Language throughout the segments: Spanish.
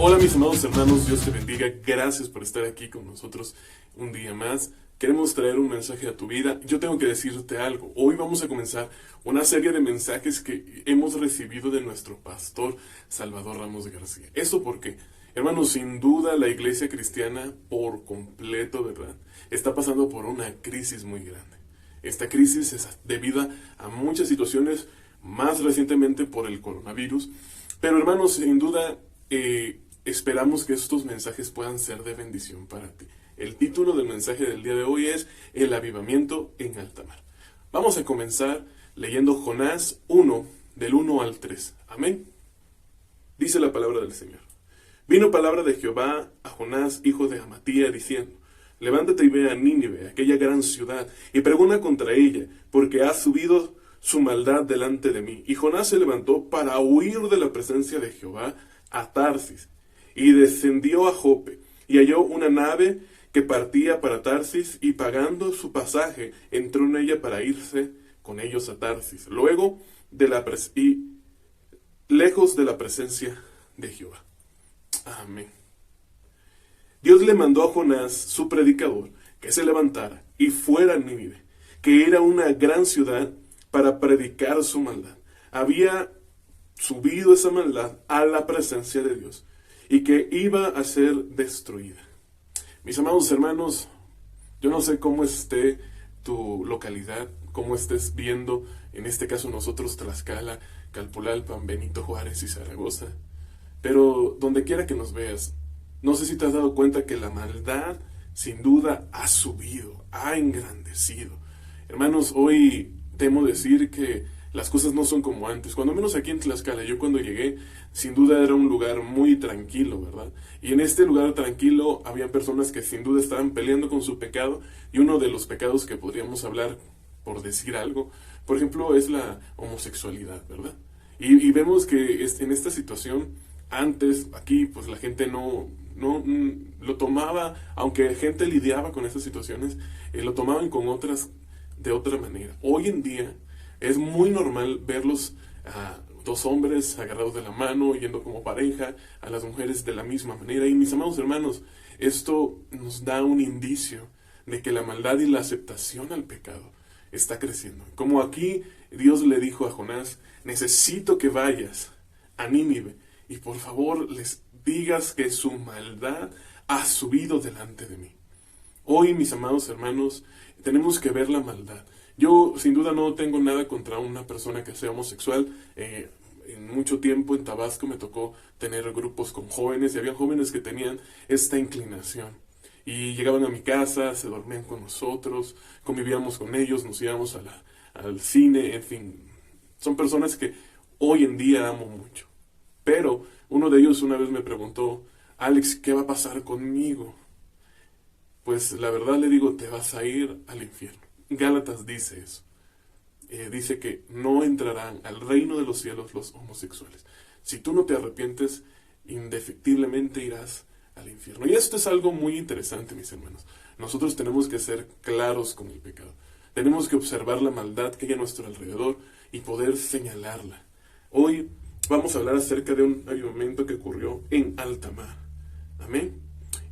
Hola mis amados hermanos, Dios te bendiga, gracias por estar aquí con nosotros un día más. Queremos traer un mensaje a tu vida. Yo tengo que decirte algo, hoy vamos a comenzar una serie de mensajes que hemos recibido de nuestro pastor Salvador Ramos García. ¿Eso por qué? Hermanos, sin duda la iglesia cristiana por completo, ¿verdad?, está pasando por una crisis muy grande. Esta crisis es debida a muchas situaciones, más recientemente por el coronavirus, pero hermanos, sin duda esperamos que estos mensajes puedan ser de bendición para ti. El título del mensaje del día de hoy es El avivamiento en alta mar. Vamos a comenzar leyendo Jonás 1, del 1 al 3. Amén. Dice la palabra del Señor. Vino palabra de Jehová a Jonás, hijo de Amatía, diciendo: Levántate y ve a Nínive, aquella gran ciudad, y pregona contra ella, porque ha subido su maldad delante de mí. Y Jonás se levantó para huir de la presencia de Jehová a Tarsis, y descendió a Jope, y halló una nave que partía para Tarsis, y pagando su pasaje, entró en ella para irse con ellos a Tarsis, luego lejos de la presencia de Jehová. Amén. Dios le mandó a Jonás, su predicador, que se levantara y fuera a Nínive, que era una gran ciudad, para predicar su maldad. Había subido esa maldad a la presencia de Dios y que iba a ser destruida. Mis amados hermanos, yo no sé cómo esté tu localidad, cómo estés viendo, en este caso nosotros, Tlaxcala, Calpulalpan, Benito Juárez y Zaragoza, pero donde quiera que nos veas, no sé si te has dado cuenta que la maldad sin duda ha subido, ha engrandecido. Hermanos, hoy temo decir que las cosas no son como antes. Cuando menos aquí en Tlaxcala, yo cuando llegué, sin duda era un lugar muy tranquilo, ¿verdad? Y en este lugar tranquilo había personas que sin duda estaban peleando con su pecado, y uno de los pecados que podríamos hablar, por decir algo, por ejemplo, es la homosexualidad, ¿verdad? Y vemos que en esta situación, antes, aquí, pues la gente no lo tomaba, aunque gente lidiaba con estas situaciones, lo tomaban con otras, de otra manera. Hoy en día es muy normal verlos a dos hombres agarrados de la mano, yendo como pareja, a las mujeres de la misma manera. Y mis amados hermanos, esto nos da un indicio de que la maldad y la aceptación al pecado está creciendo. Como aquí Dios le dijo a Jonás: necesito que vayas a Nínive y por favor les digas que su maldad ha subido delante de mí. Hoy, mis amados hermanos, tenemos que ver la maldad. Yo sin duda no tengo nada contra una persona que sea homosexual. En mucho tiempo en Tabasco me tocó tener grupos con jóvenes, y había jóvenes que tenían esta inclinación. Y llegaban a mi casa, se dormían con nosotros, convivíamos con ellos, nos íbamos al cine, en fin. Son personas que hoy en día amo mucho. Pero uno de ellos una vez me preguntó: Alex, ¿qué va a pasar conmigo? Pues la verdad le digo, te vas a ir al infierno. Gálatas dice eso. Dice que no entrarán al reino de los cielos los homosexuales. Si tú no te arrepientes, indefectiblemente irás al infierno. Y esto es algo muy interesante, mis hermanos. Nosotros tenemos que ser claros con el pecado. Tenemos que observar la maldad que hay a nuestro alrededor y poder señalarla. Hoy vamos a hablar acerca de un avivamiento que ocurrió en alta mar. Amén.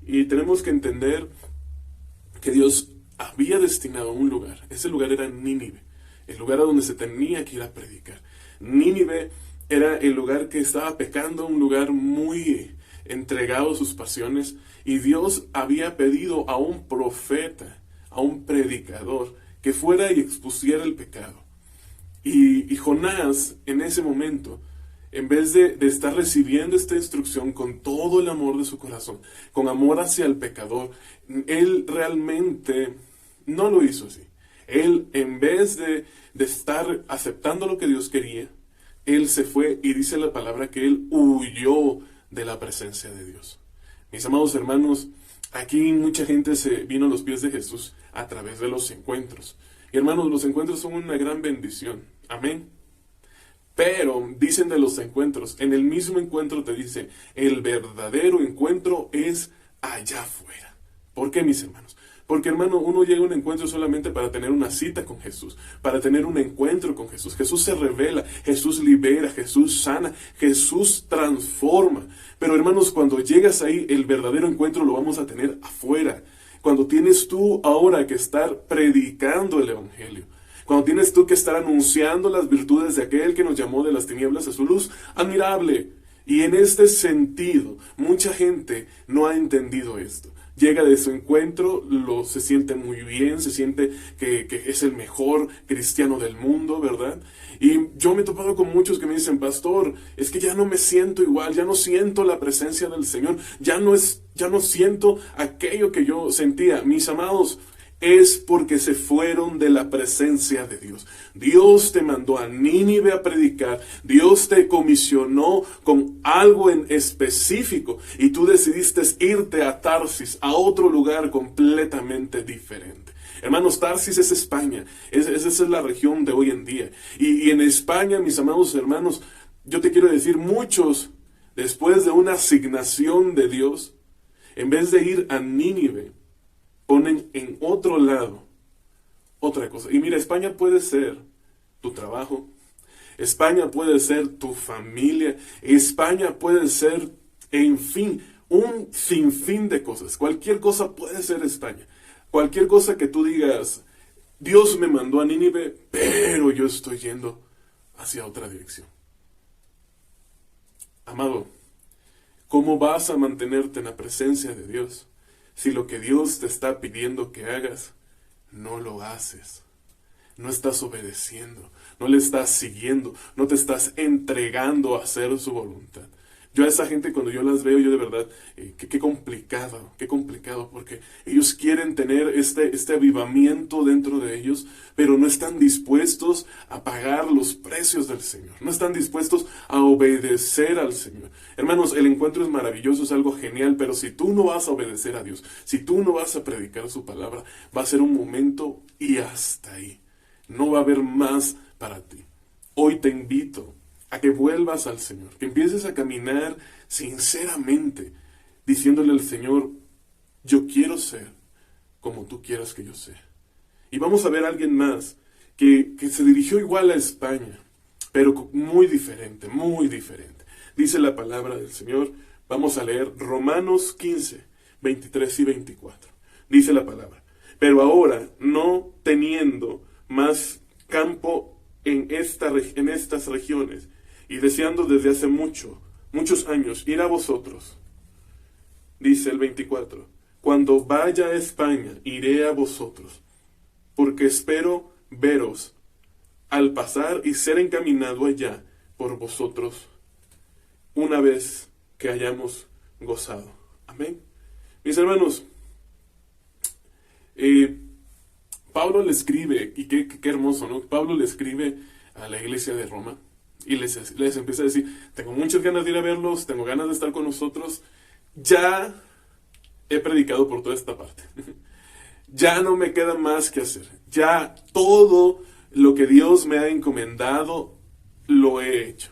Y tenemos que entender que Dios había destinado un lugar. Ese lugar era Nínive, el lugar a donde se tenía que ir a predicar. Nínive era el lugar que estaba pecando, un lugar muy entregado a sus pasiones, y Dios había pedido a un profeta, a un predicador, que fuera y expusiera el pecado. Y Jonás, en ese momento, en vez de estar recibiendo esta instrucción con todo el amor de su corazón, con amor hacia el pecador, él realmente no lo hizo así. Él, en vez de estar aceptando lo que Dios quería, él se fue, y dice la palabra que él huyó de la presencia de Dios. Mis amados hermanos, aquí mucha gente se vino a los pies de Jesús a través de los encuentros. Y hermanos, los encuentros son una gran bendición. Amén. Pero dicen de los encuentros, en el mismo encuentro te dice, el verdadero encuentro es allá afuera. ¿Por qué, mis hermanos? Porque hermano, uno llega a un encuentro solamente para tener una cita con Jesús, para tener un encuentro con Jesús. Jesús se revela, Jesús libera, Jesús sana, Jesús transforma. Pero hermanos, cuando llegas ahí, el verdadero encuentro lo vamos a tener afuera. Cuando tienes tú ahora que estar predicando el Evangelio. Cuando tienes tú que estar anunciando las virtudes de aquel que nos llamó de las tinieblas a su luz admirable. Y en este sentido, mucha gente no ha entendido esto. Llega de su encuentro, se siente muy bien, se siente que es el mejor cristiano del mundo, ¿verdad? Y yo me he topado con muchos que me dicen, pastor, es que ya no me siento igual, ya no siento la presencia del Señor, ya no siento aquello que yo sentía. Mis amados, es porque se fueron de la presencia de Dios. Dios te mandó a Nínive a predicar, Dios te comisionó con algo en específico y tú decidiste irte a Tarsis, a otro lugar completamente diferente. Hermanos, Tarsis es España, esa es la región de hoy en día. Y en España, mis amados hermanos, yo te quiero decir, muchos, después de una asignación de Dios, en vez de ir a Nínive, ponen en otro lado otra cosa. Y mira, España puede ser tu trabajo, España puede ser tu familia, España puede ser, en fin, un sinfín de cosas. Cualquier cosa puede ser España. Cualquier cosa que tú digas, Dios me mandó a Nínive, pero yo estoy yendo hacia otra dirección. Amado, ¿cómo vas a mantenerte en la presencia de Dios si lo que Dios te está pidiendo que hagas, no lo haces? No estás obedeciendo, no le estás siguiendo, no te estás entregando a hacer su voluntad. Yo a esa gente cuando yo las veo, yo de verdad, qué complicado, porque ellos quieren tener este avivamiento dentro de ellos, pero no están dispuestos a pagar los precios del Señor, no están dispuestos a obedecer al Señor. Hermanos, el encuentro es maravilloso, es algo genial, pero si tú no vas a obedecer a Dios, si tú no vas a predicar su palabra, va a ser un momento y hasta ahí. No va a haber más para ti. Hoy te invito a que vuelvas al Señor, que empieces a caminar sinceramente, diciéndole al Señor, yo quiero ser como tú quieras que yo sea. Y vamos a ver a alguien más que se dirigió igual a España, pero muy diferente, muy diferente. Dice la palabra del Señor, vamos a leer Romanos 15, 23 y 24. Dice la palabra, pero ahora, no teniendo más campo en estas regiones, y deseando desde hace muchos años ir a vosotros, dice el 24, cuando vaya a España, iré a vosotros, porque espero veros al pasar y ser encaminado allá por vosotros, una vez que hayamos gozado. Amén. Mis hermanos, Pablo le escribe, y qué hermoso, ¿no? Pablo le escribe a la iglesia de Roma, y les empieza a decir, tengo muchas ganas de ir a verlos, tengo ganas de estar con nosotros, ya he predicado por toda esta parte, ya no me queda más que hacer, ya todo lo que Dios me ha encomendado, lo he hecho,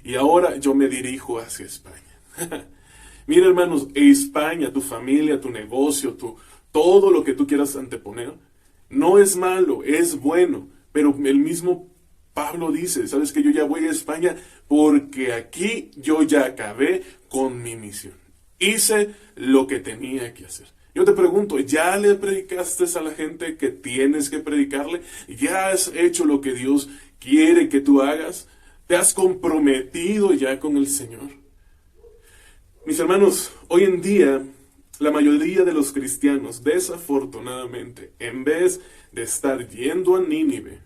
y ahora yo me dirijo hacia España. Mira hermanos, España, tu familia, tu negocio, todo lo que tú quieras anteponer, no es malo, es bueno, pero el mismo Pablo dice, ¿sabes qué? Yo ya voy a España porque aquí yo ya acabé con mi misión. Hice lo que tenía que hacer. Yo te pregunto, ¿ya le predicaste a la gente que tienes que predicarle? ¿Ya has hecho lo que Dios quiere que tú hagas? ¿Te has comprometido ya con el Señor? Mis hermanos, hoy en día, la mayoría de los cristianos, desafortunadamente, en vez de estar yendo a Nínive,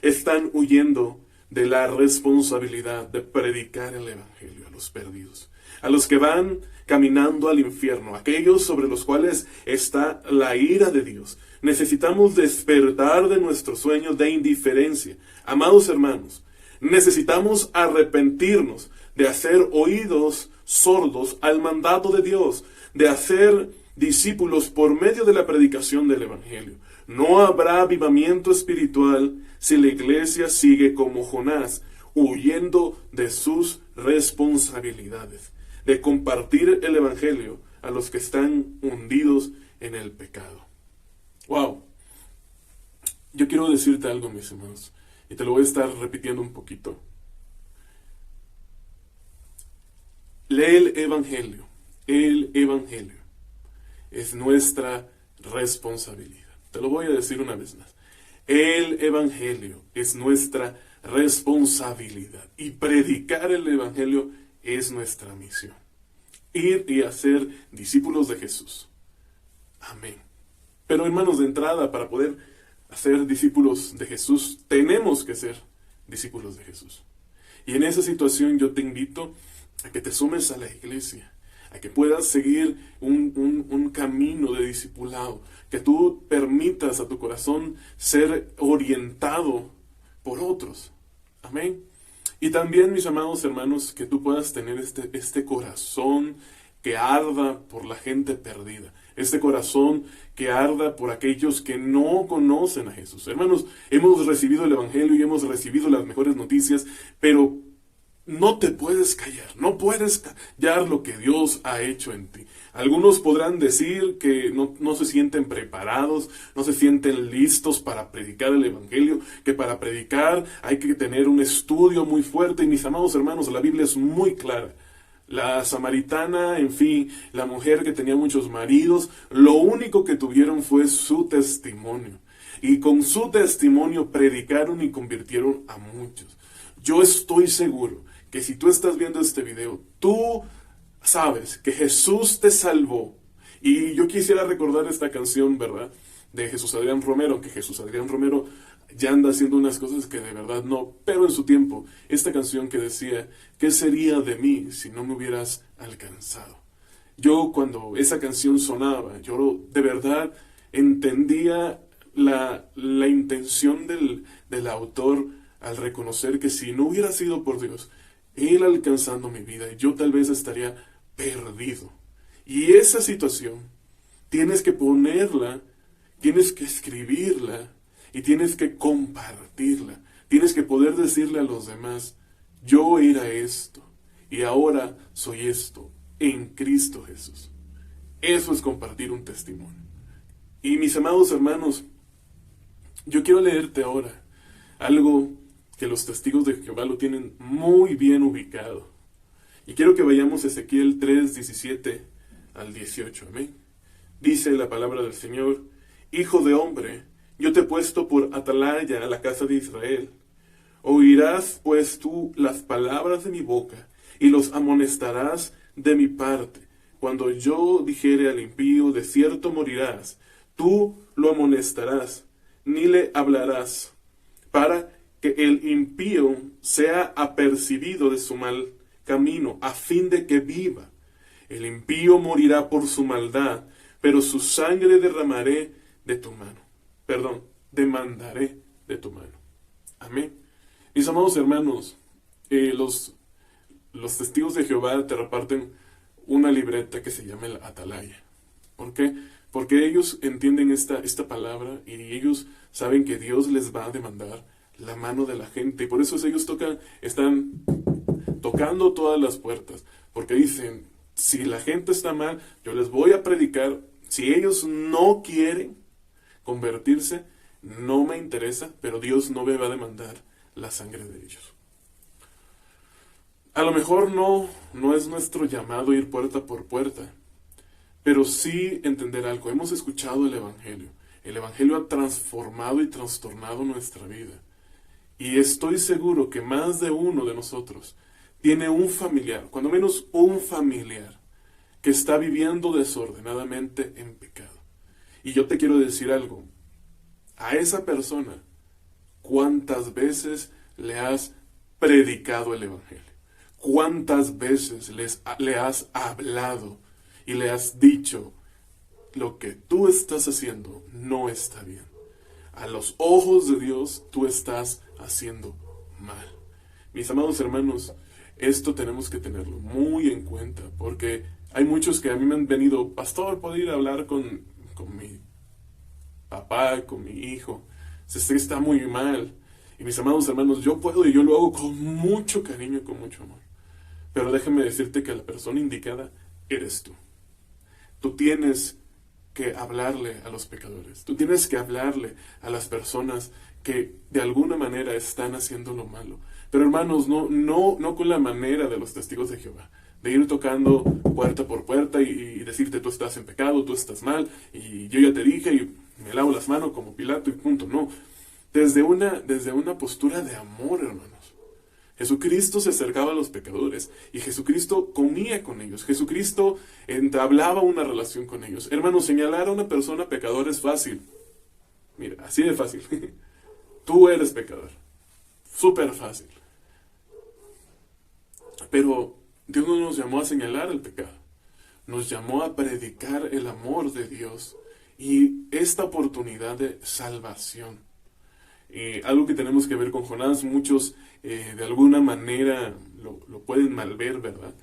están huyendo de la responsabilidad de predicar el Evangelio a los perdidos, a los que van caminando al infierno, aquellos sobre los cuales está la ira de Dios. Necesitamos despertar de nuestro sueño de indiferencia. Amados hermanos, necesitamos arrepentirnos de hacer oídos sordos al mandato de Dios, de hacer discípulos por medio de la predicación del Evangelio. No habrá avivamiento espiritual si la iglesia sigue como Jonás, huyendo de sus responsabilidades, de compartir el Evangelio a los que están hundidos en el pecado. Wow. Yo quiero decirte algo, mis hermanos, y te lo voy a estar repitiendo un poquito. Lee el Evangelio. El Evangelio es nuestra responsabilidad. Te lo voy a decir una vez más. El Evangelio es nuestra responsabilidad. Y predicar el Evangelio es nuestra misión. Ir y hacer discípulos de Jesús. Amén. Pero hermanos, de entrada, para poder hacer discípulos de Jesús, tenemos que ser discípulos de Jesús. Y en esa situación yo te invito a que te sumes a la iglesia, a que puedas seguir un camino de discipulado, que tú permitas a tu corazón ser orientado por otros. Amén. Y también, mis amados hermanos, que tú puedas tener este corazón que arda por la gente perdida, este corazón que arda por aquellos que no conocen a Jesús. Hermanos, hemos recibido el Evangelio y hemos recibido las mejores noticias, pero no te puedes callar, no puedes callar lo que Dios ha hecho en ti. Algunos podrán decir que no se sienten preparados, no se sienten listos para predicar el Evangelio, que para predicar hay que tener un estudio muy fuerte. Y mis amados hermanos, la Biblia es muy clara. La samaritana, en fin, la mujer que tenía muchos maridos, lo único que tuvieron fue su testimonio. Y con su testimonio predicaron y convirtieron a muchos. Yo estoy seguro que si tú estás viendo este video, tú sabes que Jesús te salvó. Y yo quisiera recordar esta canción, ¿verdad?, de Jesús Adrián Romero, que Jesús Adrián Romero ya anda haciendo unas cosas que de verdad no, pero en su tiempo, esta canción que decía, ¿qué sería de mí si no me hubieras alcanzado? Yo cuando esa canción sonaba, yo de verdad entendía la intención del autor al reconocer que si no hubiera sido por Dios, Él alcanzando mi vida, yo tal vez estaría perdido. Y esa situación tienes que ponerla, tienes que escribirla y tienes que compartirla. Tienes que poder decirle a los demás, yo era esto y ahora soy esto en Cristo Jesús. Eso es compartir un testimonio. Y mis amados hermanos, yo quiero leerte ahora algo que los testigos de Jehová lo tienen muy bien ubicado. Y quiero que vayamos a Ezequiel 3, 17 al 18. Amén. Dice la palabra del Señor, Hijo de hombre, yo te he puesto por atalaya a la casa de Israel. Oirás pues tú las palabras de mi boca, y los amonestarás de mi parte. Cuando yo dijere al impío, de cierto morirás, tú lo amonestarás, ni le hablarás, para que el impío sea apercibido de su mal camino, a fin de que viva. El impío morirá por su maldad, pero su sangre derramaré de tu mano. Demandaré de tu mano. Amén. Mis amados hermanos, los testigos de Jehová te reparten una libreta que se llama el Atalaya. ¿Por qué? Porque ellos entienden esta palabra y ellos saben que Dios les va a demandar la mano de la gente. Y por eso ellos están tocando todas las puertas. Porque dicen, si la gente está mal, yo les voy a predicar. Si ellos no quieren convertirse, no me interesa, pero Dios no me va a demandar la sangre de ellos. A lo mejor no es nuestro llamado ir puerta por puerta, pero sí entender algo. Hemos escuchado el Evangelio. El Evangelio ha transformado y trastornado nuestra vida. Y estoy seguro que más de uno de nosotros tiene un familiar, cuando menos un familiar, que está viviendo desordenadamente en pecado. Y yo te quiero decir algo. A esa persona, ¿cuántas veces le has predicado el Evangelio? ¿Cuántas veces le has hablado y le has dicho, lo que tú estás haciendo no está bien? A los ojos de Dios, tú estás haciendo mal. Mis amados hermanos, esto tenemos que tenerlo muy en cuenta, porque hay muchos que a mí me han venido, pastor, ¿puedo ir a hablar con mi papá, con mi hijo? Está muy mal. Y mis amados hermanos, yo puedo y yo lo hago con mucho cariño y con mucho amor. Pero déjame decirte que la persona indicada eres tú. Tú tienes que hablarle a los pecadores. Tú tienes que hablarle a las personas que de alguna manera están haciendo lo malo. Pero hermanos, no con la manera de los testigos de Jehová, de ir tocando puerta por puerta y decirte tú estás en pecado, tú estás mal, y yo ya te dije y me lavo las manos como Pilato y punto. No, desde una postura de amor, hermanos. Jesucristo se acercaba a los pecadores y Jesucristo comía con ellos. Jesucristo entablaba una relación con ellos. Hermanos, señalar a una persona pecador es fácil. Mira, así de fácil. Tú eres pecador. Súper fácil. Pero Dios no nos llamó a señalar el pecado. Nos llamó a predicar el amor de Dios y esta oportunidad de salvación. Algo que tenemos que ver con Jonás, muchos de alguna manera lo pueden mal ver, ¿verdad?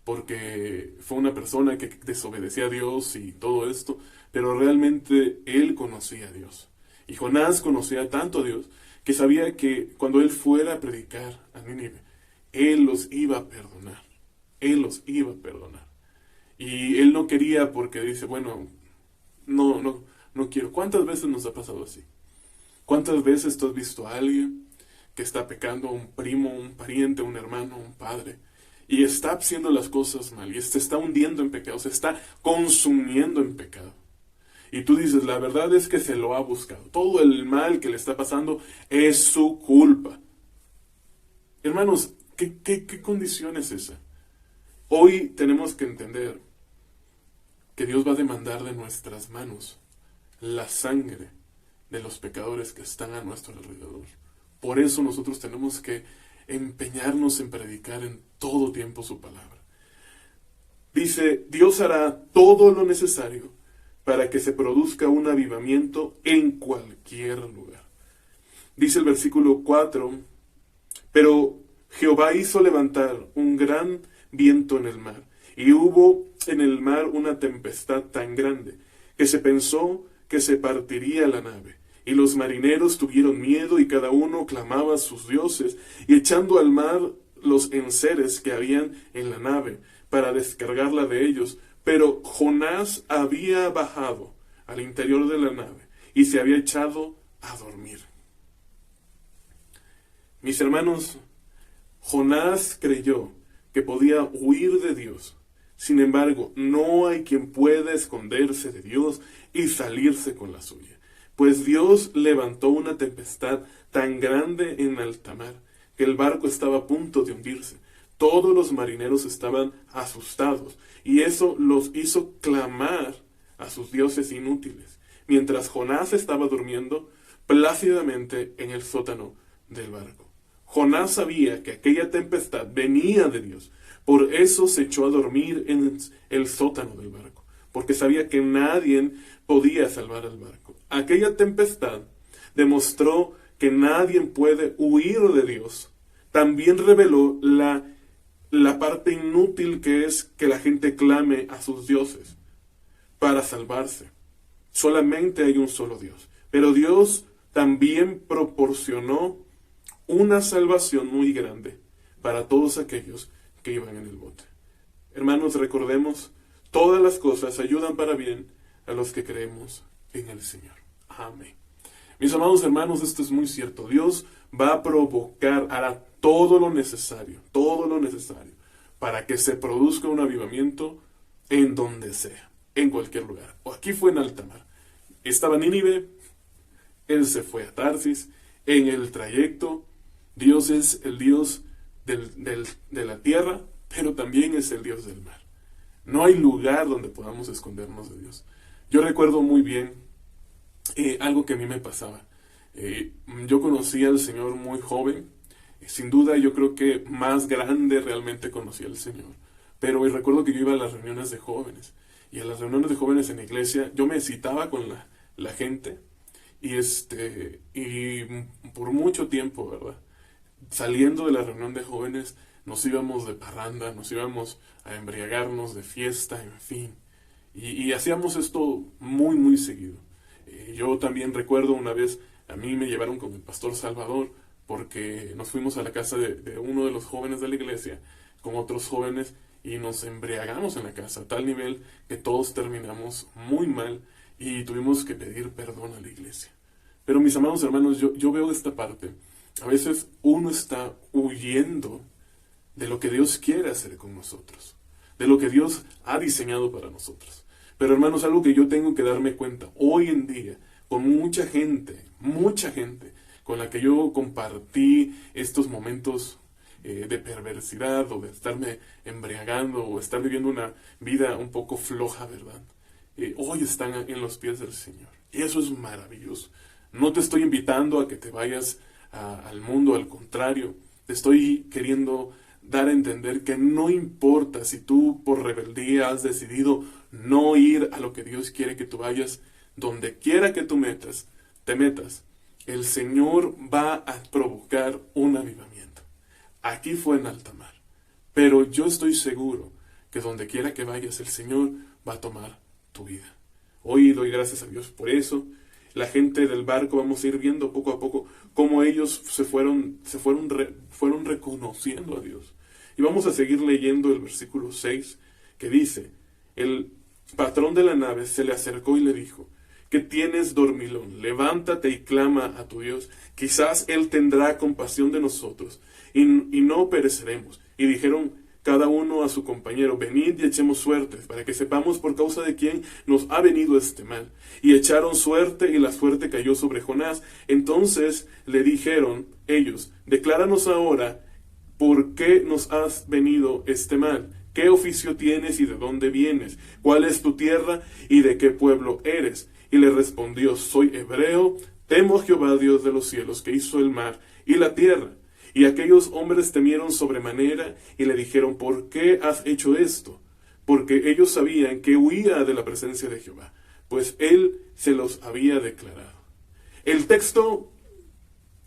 Porque fue una persona que desobedecía a Dios y todo esto, pero realmente él conocía a Dios. Y Jonás conocía tanto a Dios que sabía que cuando él fuera a predicar a Nínive, él los iba a perdonar. Él los iba a perdonar. Y él no quería porque dice, bueno, no quiero. ¿Cuántas veces nos ha pasado así? ¿Cuántas veces tú has visto a alguien que está pecando, un primo, un pariente, un hermano, un padre, y está haciendo las cosas mal, y se está hundiendo en pecado, se está consumiendo en pecado? Y tú dices, la verdad es que se lo ha buscado. Todo el mal que le está pasando es su culpa. Hermanos, ¿qué condición es esa? Hoy tenemos que entender que Dios va a demandar de nuestras manos la sangre de los pecadores que están a nuestro alrededor. Por eso nosotros tenemos que empeñarnos en predicar en todo tiempo su palabra. Dice, Dios hará todo lo necesario para que se produzca un avivamiento en cualquier lugar. Dice el versículo 4, pero Jehová hizo levantar un gran viento en el mar, y hubo en el mar una tempestad tan grande que se pensó que se partiría la nave. Y los marineros tuvieron miedo y cada uno clamaba a sus dioses, y echando al mar los enseres que habían en la nave para descargarla de ellos. Pero Jonás había bajado al interior de la nave y se había echado a dormir. Mis hermanos, Jonás creyó que podía huir de Dios. Sin embargo, no hay quien pueda esconderse de Dios y salirse con la suya. Pues Dios levantó una tempestad tan grande en alta mar que el barco estaba a punto de hundirse. Todos los marineros estaban asustados y eso los hizo clamar a sus dioses inútiles, mientras Jonás estaba durmiendo plácidamente en el sótano del barco. Jonás sabía que aquella tempestad venía de Dios, por eso se echó a dormir en el sótano del barco, porque sabía que nadie podía salvar al barco. Aquella tempestad demostró que nadie puede huir de Dios. También reveló la parte inútil que es que la gente clame a sus dioses para salvarse. Solamente hay un solo Dios. Pero Dios también proporcionó una salvación muy grande para todos aquellos que iban en el bote. Hermanos, recordemos, todas las cosas ayudan para bien a los que creemos en el Señor. Amén. Mis amados hermanos, esto es muy cierto. Dios va a provocar, hará todo lo necesario para que se produzca un avivamiento en donde sea, en cualquier lugar. O aquí fue en alta mar. Estaba Nínive, él se fue a Tarsis. En el trayecto, Dios es el Dios de la tierra, pero también es el Dios del mar. No hay lugar donde podamos escondernos de Dios. Yo recuerdo muy bien algo que a mí me pasaba. Yo conocí al Señor muy joven. Sin duda yo creo que más grande realmente conocí al Señor. Pero recuerdo que yo iba a las reuniones de jóvenes. Y a las reuniones de jóvenes en la iglesia yo me citaba con la gente. Y por mucho tiempo, ¿verdad? Saliendo de la reunión de jóvenes nos íbamos de parranda, nos íbamos a embriagarnos de fiesta, en fin. Y hacíamos esto muy, muy seguido. Yo también recuerdo una vez, a mí me llevaron con el pastor Salvador, porque nos fuimos a la casa de uno de los jóvenes de la iglesia, con otros jóvenes, y nos embriagamos en la casa, a tal nivel que todos terminamos muy mal. y tuvimos que pedir perdón a la iglesia. Pero mis amados hermanos, yo veo esta parte. A veces uno está huyendo de lo que Dios quiere hacer con nosotros, de lo que Dios ha diseñado para nosotros. Pero hermanos, algo que yo tengo que darme cuenta hoy en día, con mucha gente con la que yo compartí estos momentos de perversidad o de estarme embriagando o estar viviendo una vida un poco floja, ¿verdad? Hoy están en los pies del Señor. Y eso es maravilloso. No te estoy invitando a que te vayas al mundo, al contrario. Te estoy queriendo dar a entender que no importa si tú por rebeldía has decidido no ir a lo que Dios quiere que tú vayas, donde quiera que tú te metas, el Señor va a provocar un avivamiento. Aquí fue en alta mar, pero yo estoy seguro que donde quiera que vayas, el Señor va a tomar tu vida. Hoy doy gracias a Dios por eso. La gente del barco, vamos a ir viendo poco a poco cómo ellos fueron reconociendo a Dios. Y vamos a seguir leyendo el versículo 6, que dice: el patrón de la nave se le acercó y le dijo: ¿qué tienes, dormilón? Levántate y clama a tu Dios. Quizás Él tendrá compasión de nosotros y no pereceremos. Y dijeron cada uno a su compañero: venid y echemos suerte, para que sepamos por causa de quién nos ha venido este mal. Y echaron suerte, y la suerte cayó sobre Jonás. Entonces le dijeron ellos: decláranos ahora por qué nos has venido este mal. ¿Qué oficio tienes y de dónde vienes? ¿Cuál es tu tierra y de qué pueblo eres? Y le respondió: soy hebreo, temo a Jehová Dios de los cielos, que hizo el mar y la tierra. Y aquellos hombres temieron sobremanera y le dijeron: ¿por qué has hecho esto? Porque ellos sabían que huía de la presencia de Jehová, pues él se los había declarado. El texto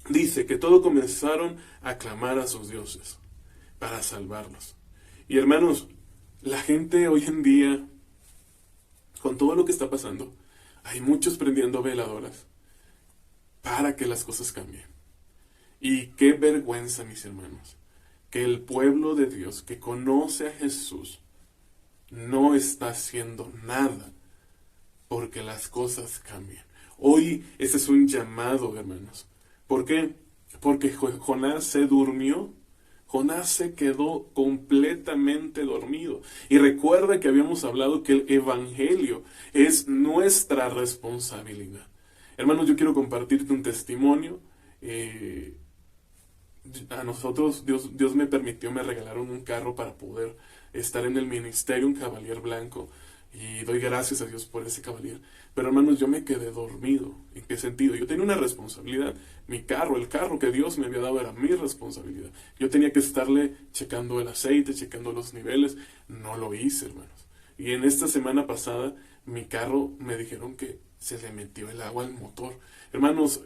dice que todos comenzaron a clamar a sus dioses para salvarlos. Y hermanos, la gente hoy en día, con todo lo que está pasando, hay muchos prendiendo veladoras para que las cosas cambien. Y qué vergüenza, mis hermanos, que el pueblo de Dios que conoce a Jesús no está haciendo nada porque las cosas cambien. Hoy ese es un llamado, hermanos. ¿Por qué? Porque Jonás se durmió. Jonás se quedó completamente dormido. Y recuerda que habíamos hablado que el evangelio es nuestra responsabilidad. Hermanos, yo quiero compartirte un testimonio. A nosotros, Dios me regalaron un carro para poder estar en el ministerio, un Cavalier blanco. Y doy gracias a Dios por ese Cavalier. Pero hermanos, yo me quedé dormido. ¿En qué sentido? Yo tenía una responsabilidad. Mi carro, el carro que Dios me había dado era mi responsabilidad. Yo tenía que estarle checando el aceite, checando los niveles. No lo hice, hermanos. Y en esta semana pasada, mi carro me dijeron que se le metió el agua al motor. Hermanos,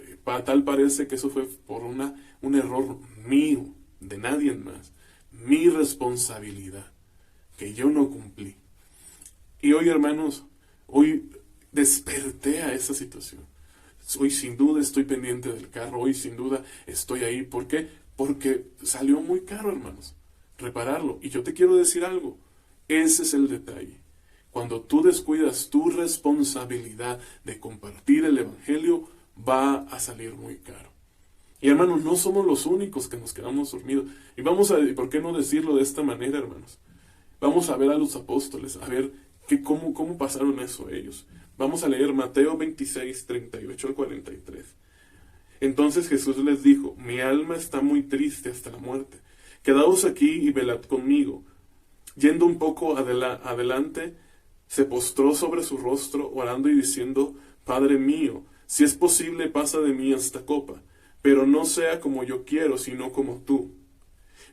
tal parece que eso fue por un error mío, de nadie más. Mi responsabilidad, que yo no cumplí. Y hoy, hermanos, hoy desperté a esa situación. Hoy sin duda estoy pendiente del carro, hoy sin duda estoy ahí. ¿Por qué? Porque salió muy caro, hermanos, repararlo. Y yo te quiero decir algo, ese es el detalle. Cuando tú descuidas tu responsabilidad de compartir el evangelio, va a salir muy caro. Y hermanos, no somos los únicos que nos quedamos dormidos. Y ¿por qué no decirlo de esta manera, hermanos? Vamos a ver a los apóstoles, a ver cómo pasaron eso ellos. Vamos a leer Mateo 26, 38 al 43. Entonces Jesús les dijo: mi alma está muy triste hasta la muerte. Quedaos aquí y velad conmigo. Yendo un poco adelante, se postró sobre su rostro, orando y diciendo: Padre mío, si es posible, pasa de mí esta copa, pero no sea como yo quiero, sino como tú.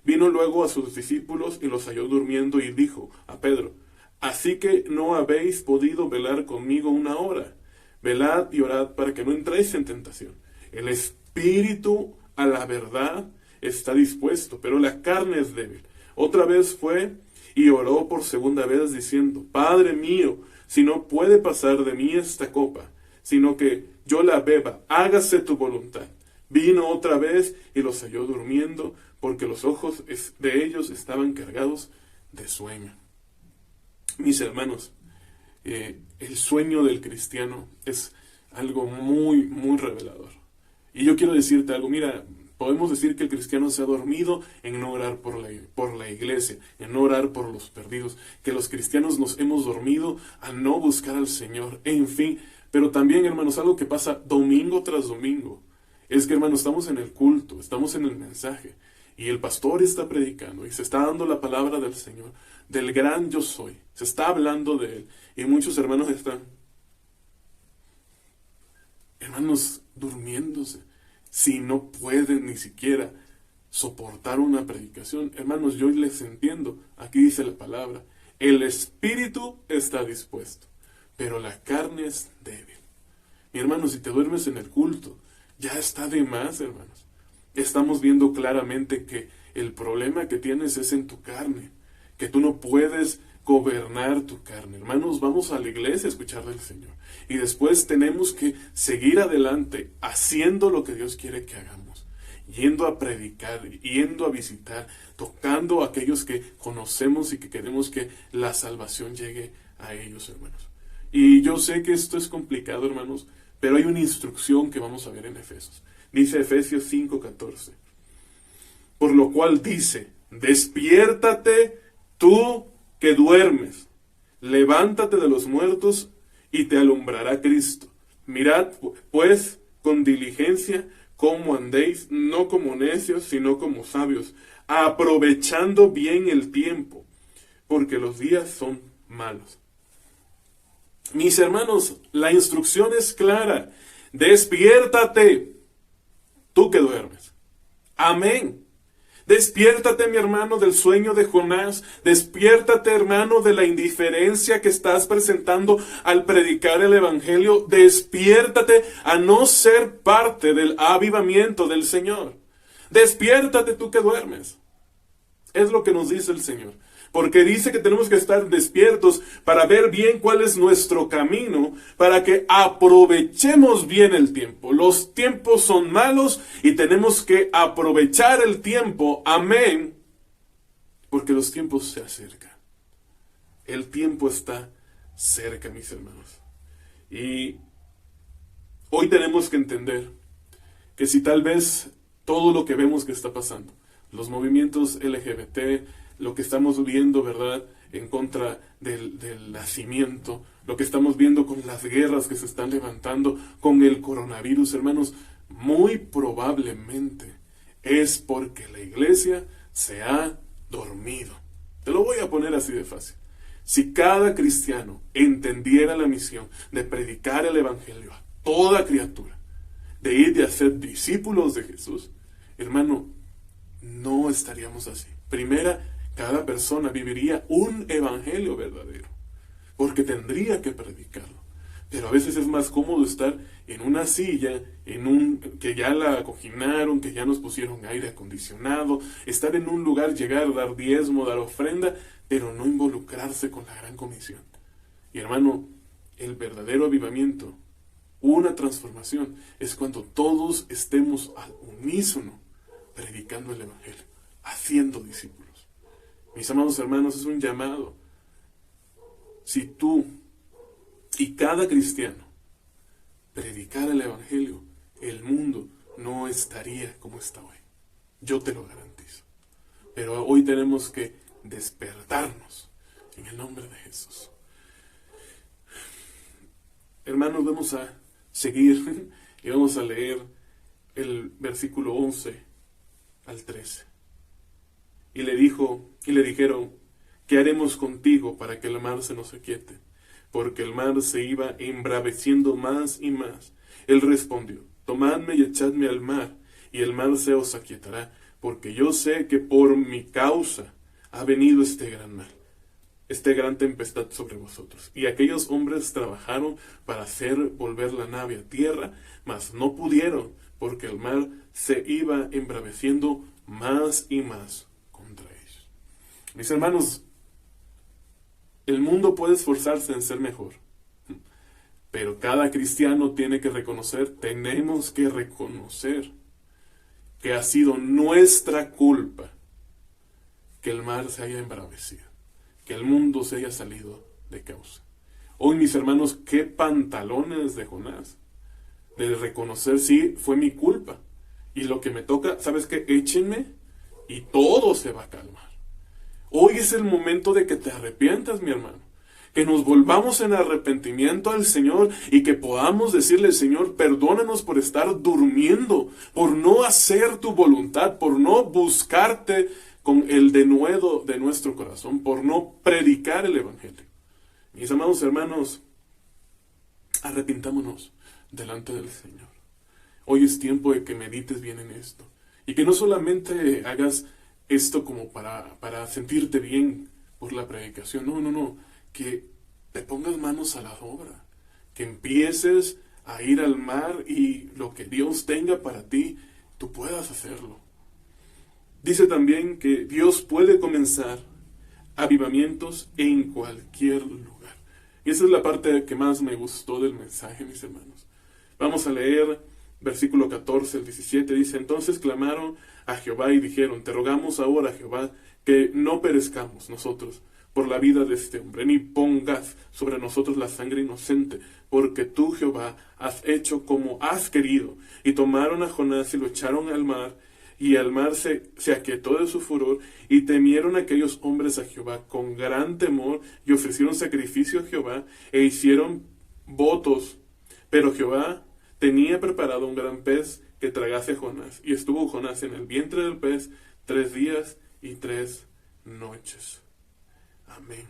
Vino luego a sus discípulos y los halló durmiendo y dijo a Pedro: así que no habéis podido velar conmigo una hora. Velad y orad para que no entréis en tentación. El espíritu a la verdad está dispuesto, pero la carne es débil. Otra vez fue y oró por segunda vez diciendo: Padre mío, si no puede pasar de mí esta copa, sino que yo la beba, hágase tu voluntad. Vino otra vez y los halló durmiendo, porque los ojos de ellos estaban cargados de sueño. Mis hermanos, el sueño del cristiano es algo muy, muy revelador. Y yo quiero decirte algo, mira, podemos decir que el cristiano se ha dormido en no orar por la iglesia, en no orar por los perdidos, que los cristianos nos hemos dormido a no buscar al Señor, en fin. Pero también, hermanos, algo que pasa domingo tras domingo, es que, hermanos, estamos en el culto, estamos en el mensaje, y el pastor está predicando, y se está dando la palabra del Señor, del gran yo soy, se está hablando de Él, y muchos hermanos están, hermanos, durmiéndose, si no pueden ni siquiera soportar una predicación. Hermanos, yo les entiendo, aquí dice la palabra, el espíritu está dispuesto, pero la carne es débil. Mi hermano, si te duermes en el culto, ya está de más, hermanos. Estamos viendo claramente que el problema que tienes es en tu carne, que tú no puedes gobernar tu carne. Hermanos, vamos a la iglesia a escuchar del Señor. Y después tenemos que seguir adelante haciendo lo que Dios quiere que hagamos. Yendo a predicar, yendo a visitar, tocando a aquellos que conocemos y que queremos que la salvación llegue a ellos, hermanos. Y yo sé que esto es complicado, hermanos, pero hay una instrucción que vamos a ver en Efesios. Dice Efesios 5:14. Por lo cual dice, despiértate tú que duermes, levántate de los muertos y te alumbrará Cristo. Mirad, pues, con diligencia cómo andéis, no como necios, sino como sabios, aprovechando bien el tiempo, porque los días son malos. Mis hermanos, la instrucción es clara. Despiértate, tú que duermes. Amén. Despiértate, mi hermano, del sueño de Jonás. Despiértate, hermano, de la indiferencia que estás presentando al predicar el evangelio. Despiértate a no ser parte del avivamiento del Señor. Despiértate, tú que duermes. Es lo que nos dice el Señor. Porque dice que tenemos que estar despiertos para ver bien cuál es nuestro camino, para que aprovechemos bien el tiempo. Los tiempos son malos y tenemos que aprovechar el tiempo. Amén. Porque los tiempos se acercan. El tiempo está cerca, mis hermanos. Y hoy tenemos que entender que si tal vez todo lo que vemos que está pasando, los movimientos LGBT, lo que estamos viendo, ¿verdad?, en contra del nacimiento, lo que estamos viendo con las guerras que se están levantando, con el coronavirus, hermanos, muy probablemente es porque la iglesia se ha dormido. Te lo voy a poner así de fácil. Si cada cristiano entendiera la misión de predicar el evangelio a toda criatura, de ir de hacer discípulos de Jesús, hermano, no estaríamos así. Primera, cada persona viviría un evangelio verdadero, porque tendría que predicarlo. Pero a veces es más cómodo estar en una silla, que ya la acoginaron, que ya nos pusieron aire acondicionado, estar en un lugar, llegar, dar diezmo, dar ofrenda, pero no involucrarse con la gran comisión. Y hermano, el verdadero avivamiento, una transformación, es cuando todos estemos al unísono predicando el evangelio, haciendo discípulos. Mis amados hermanos, es un llamado. Si tú y cada cristiano predicara el evangelio, el mundo no estaría como está hoy. Yo te lo garantizo. Pero hoy tenemos que despertarnos en el nombre de Jesús. Hermanos, vamos a seguir y vamos a leer el versículo 11 al 13. Y le dijeron, ¿qué haremos contigo para que el mar se nos aquiete? Porque el mar se iba embraveciendo más y más. Él respondió, tomadme y echadme al mar, y el mar se os aquietará, porque yo sé que por mi causa ha venido este gran mal, esta gran tempestad sobre vosotros. Y aquellos hombres trabajaron para hacer volver la nave a tierra, mas no pudieron, porque el mar se iba embraveciendo más y más contra ellos. Mis hermanos, el mundo puede esforzarse en ser mejor, pero cada cristiano tiene que reconocer, tenemos que reconocer que ha sido nuestra culpa que el mar se haya embravecido, que el mundo se haya salido de causa. Hoy, mis hermanos, qué pantalones de Jonás. De reconocer, sí, fue mi culpa. Y lo que me toca, ¿sabes qué? Échenme y todo se va a calmar. Hoy es el momento de que te arrepientas, mi hermano. Que nos volvamos en arrepentimiento al Señor y que podamos decirle, Señor, perdónanos por estar durmiendo, por no hacer tu voluntad, por no buscarte con el denuedo de nuestro corazón, por no predicar el Evangelio. Mis amados hermanos, arrepintámonos delante del Señor. Hoy es tiempo de que medites bien en esto. Y que no solamente hagas esto como para sentirte bien por la predicación. No. Que te pongas manos a la obra. Que empieces a ir al mar y lo que Dios tenga para ti, tú puedas hacerlo. Dice también que Dios puede comenzar avivamientos en cualquier lugar. Y esa es la parte que más me gustó del mensaje, mis hermanos. Vamos a leer versículo 14 al 17. Dice, entonces clamaron a Jehová y dijeron, te rogamos ahora, Jehová, que no perezcamos nosotros por la vida de este hombre, ni pongas sobre nosotros la sangre inocente, porque tú, Jehová, has hecho como has querido. Y tomaron a Jonás y lo echaron al mar, y al mar se aquietó de su furor, y temieron aquellos hombres a Jehová con gran temor, y ofrecieron sacrificio a Jehová, e hicieron votos. Pero Jehová tenía preparado un gran pez que tragase a Jonás, y estuvo Jonás en el vientre del pez 3 días y 3 noches. Amén.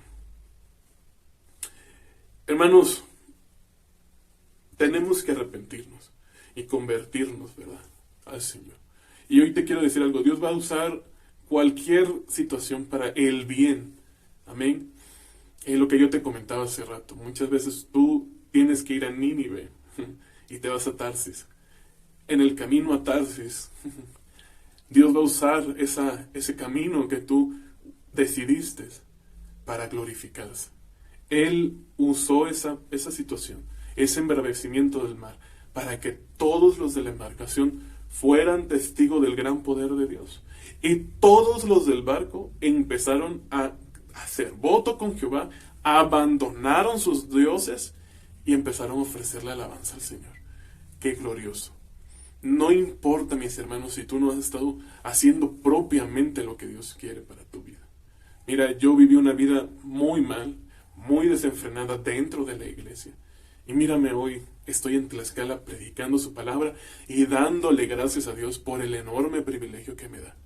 Hermanos, tenemos que arrepentirnos y convertirnos, ¿verdad?, al Señor. Y hoy te quiero decir algo, Dios va a usar cualquier situación para el bien. Amén. Lo que yo te comentaba hace rato, muchas veces tú tienes que ir a Nínive y te vas a Tarsis. En el camino a Tarsis, Dios va a usar ese camino que tú decidiste para glorificarse. Él usó esa situación, ese embravecimiento del mar, para que todos los de la embarcación fueran testigos del gran poder de Dios. Y todos los del barco empezaron a hacer voto con Jehová, abandonaron sus dioses y empezaron a ofrecerle alabanza al Señor. ¡Qué glorioso! No importa, mis hermanos, si tú no has estado haciendo propiamente lo que Dios quiere para tu vida. Mira, yo viví una vida muy mal, muy desenfrenada dentro de la iglesia. Y mírame hoy, estoy en Tlaxcala predicando su palabra y dándole gracias a Dios por el enorme privilegio que me da.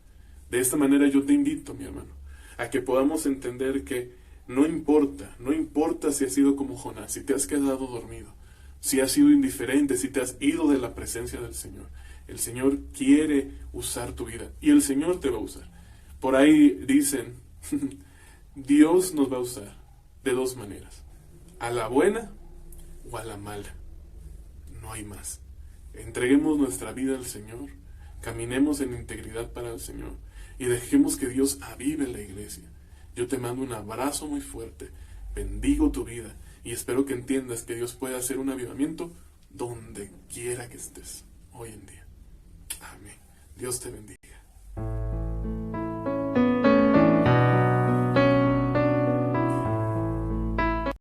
De esta manera yo te invito, mi hermano, a que podamos entender que no importa si has sido como Jonás, si te has quedado dormido, si has sido indiferente, si te has ido de la presencia del Señor. El Señor quiere usar tu vida y el Señor te va a usar. Por ahí dicen, Dios nos va a usar de 2 maneras, a la buena o a la mala. No hay más. Entreguemos nuestra vida al Señor, caminemos en integridad para el Señor y dejemos que Dios avive la iglesia. Yo te mando un abrazo muy fuerte, bendigo tu vida y espero que entiendas que Dios puede hacer un avivamiento donde quiera que estés hoy en día. Amén. Dios te bendiga.